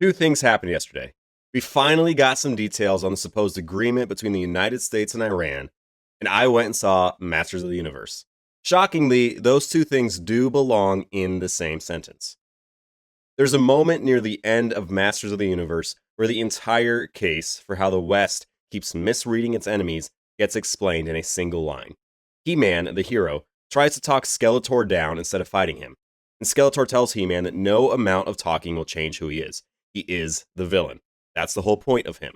Two things happened yesterday. We finally got some details on the supposed agreement between the United States and Iran, and I went and saw Masters of the Universe. Shockingly, those two things do belong in the same sentence. There's a moment near the end of Masters of the Universe where the entire case for how the West keeps misreading its enemies gets explained in a single line. He-Man, the hero, tries to talk Skeletor down instead of fighting him, and Skeletor tells He-Man that no amount of talking will change who he is. He is the villain. That's the whole point of him.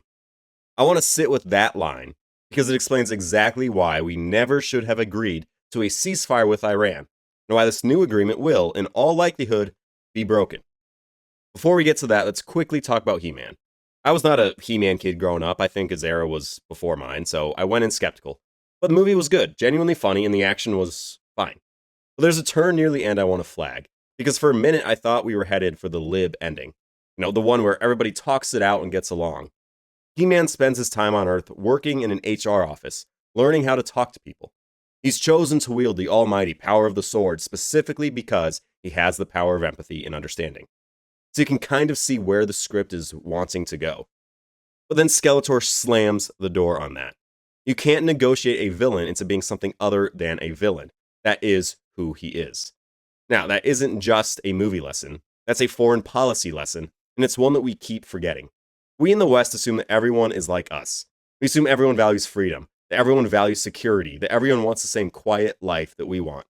I want to sit with that line because it explains exactly why we never should have agreed to a ceasefire with Iran, and why this new agreement will, in all likelihood, be broken. Before we get to that, let's quickly talk about He-Man. I was not a He-Man kid growing up. I think his era was before mine, so I went in skeptical. But the movie was good, genuinely funny, and the action was fine. But there's a turn near the end I want to flag, because for a minute I thought we were headed for the lib ending. You know, the one where everybody talks it out and gets along. He-Man spends his time on Earth working in an HR office, learning how to talk to people. He's chosen to wield the almighty power of the sword specifically because he has the power of empathy and understanding. So you can kind of see where the script is wanting to go. But then Skeletor slams the door on that. You can't negotiate a villain into being something other than a villain. That is who he is. Now, that isn't just a movie lesson. That's a foreign policy lesson, and it's one that we keep forgetting. We in the West assume that everyone is like us. We assume everyone values freedom, that everyone values security, that everyone wants the same quiet life that we want.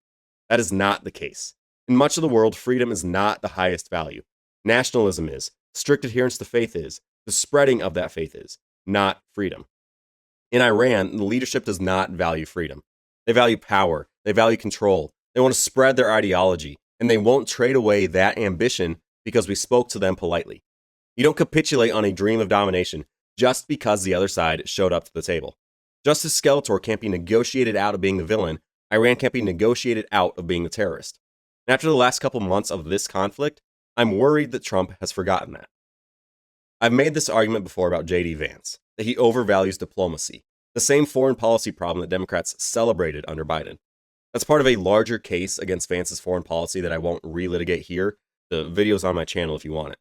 That is not the case. In much of the world, freedom is not the highest value. Nationalism is, strict adherence to faith is, the spreading of that faith is, not freedom. In Iran, the leadership does not value freedom. They value power, they value control, they want to spread their ideology, and they won't trade away that ambition because we spoke to them politely. You don't capitulate on a dream of domination just because the other side showed up to the table. Just as Skeletor can't be negotiated out of being the villain, Iran can't be negotiated out of being the terrorist. And after the last couple months of this conflict, I'm worried that Trump has forgotten that. I've made this argument before about J.D. Vance, that he overvalues diplomacy, the same foreign policy problem that Democrats celebrated under Biden. That's part of a larger case against Vance's foreign policy that I won't relitigate here. The video's on my channel if you want it.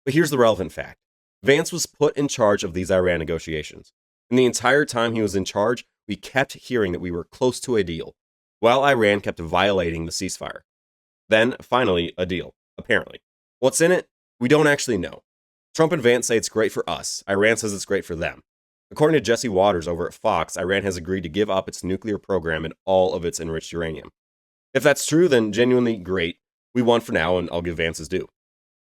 But here's the relevant fact. Vance was put in charge of these Iran negotiations. And the entire time he was in charge, we kept hearing that we were close to a deal, while Iran kept violating the ceasefire. Then, finally, a deal, apparently. What's in it? We don't actually know. Trump and Vance say it's great for us. Iran says it's great for them. According to Jesse Waters over at Fox, Iran has agreed to give up its nuclear program and all of its enriched uranium. If that's true, then genuinely great. We won for now, and I'll give Vance his due.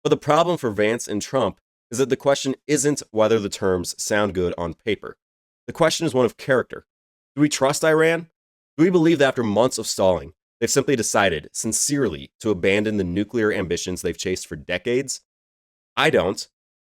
But the problem for Vance and Trump is that the question isn't whether the terms sound good on paper. The question is one of character. Do we trust Iran? Do we believe that after months of stalling, they've simply decided, sincerely, to abandon the nuclear ambitions they've chased for decades? I don't.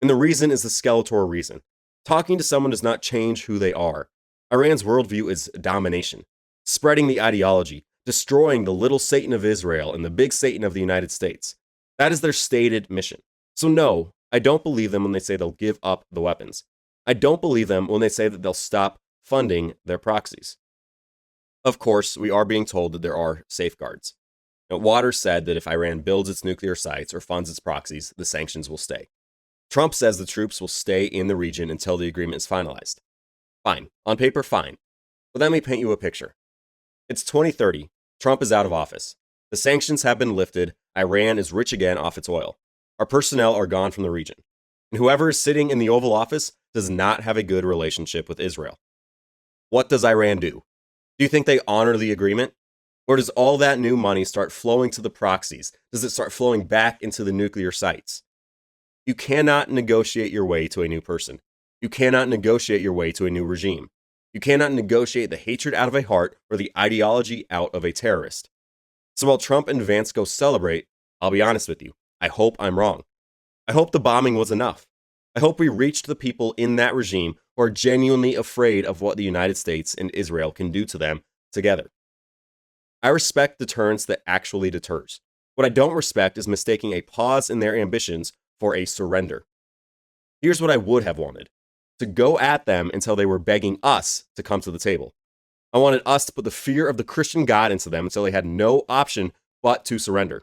And the reason is the Skeletor reason. Talking to someone does not change who they are. Iran's worldview is domination, spreading the ideology, destroying the little Satan of Israel and the big Satan of the United States. That is their stated mission. So no, I don't believe them when they say they'll give up the weapons. I don't believe them when they say that they'll stop funding their proxies. Of course, we are being told that there are safeguards. Now, Waters said that if Iran builds its nuclear sites or funds its proxies, the sanctions will stay. Trump says the troops will stay in the region until the agreement is finalized. Fine. On paper, fine. But let me paint you a picture. It's 2030. Trump is out of office. The sanctions have been lifted. Iran is rich again off its oil. Our personnel are gone from the region. And whoever is sitting in the Oval Office does not have a good relationship with Israel. What does Iran do? Do you think they honor the agreement? Or does all that new money start flowing to the proxies? Does it start flowing back into the nuclear sites? You cannot negotiate your way to a new person. You cannot negotiate your way to a new regime. You cannot negotiate the hatred out of a heart or the ideology out of a terrorist. So while Trump and Vance go celebrate, I'll be honest with you, I hope I'm wrong. I hope the bombing was enough. I hope we reached the people in that regime who are genuinely afraid of what the United States and Israel can do to them together. I respect deterrence that actually deters. What I don't respect is mistaking a pause in their ambitions for a surrender. Here's what I would have wanted. To go at them until they were begging us to come to the table. I wanted us to put the fear of the Christian God into them until they had no option but to surrender.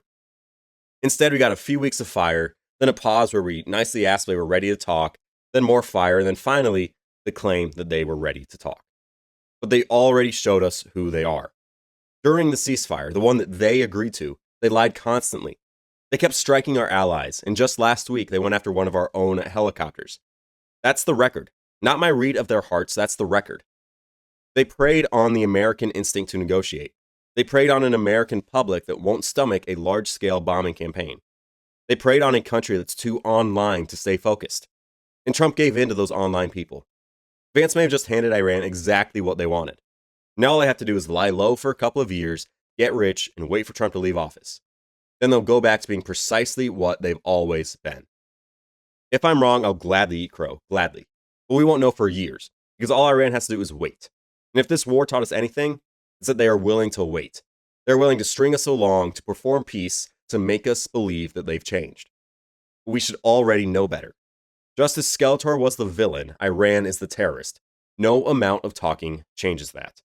Instead, we got a few weeks of fire, then a pause where we nicely asked if they were ready to talk, then more fire, and then finally the claim that they were ready to talk. But they already showed us who they are. During the ceasefire, the one that they agreed to, they lied constantly. They kept striking our allies, and just last week they went after one of our own helicopters. That's the record. Not my read of their hearts, that's the record. They preyed on the American instinct to negotiate. They preyed on an American public that won't stomach a large-scale bombing campaign. They preyed on a country that's too online to stay focused. And Trump gave in to those online people. Vance may have just handed Iran exactly what they wanted. Now all they have to do is lie low for a couple of years, get rich, and wait for Trump to leave office. Then they'll go back to being precisely what they've always been. If I'm wrong, I'll gladly eat crow, gladly. But we won't know for years, because all Iran has to do is wait. And if this war taught us anything, it's that they are willing to wait. They're willing to string us along to perform peace to make us believe that they've changed. But we should already know better. Just as Skeletor was the villain, Iran is the terrorist. No amount of talking changes that.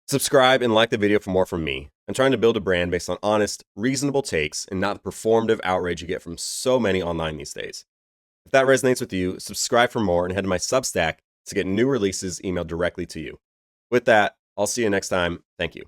Subscribe and like the video for more from me. I'm trying to build a brand based on honest, reasonable takes and not the performative outrage you get from so many online these days. If that resonates with you, subscribe for more and head to my Substack to get new releases emailed directly to you. With that, I'll see you next time. Thank you.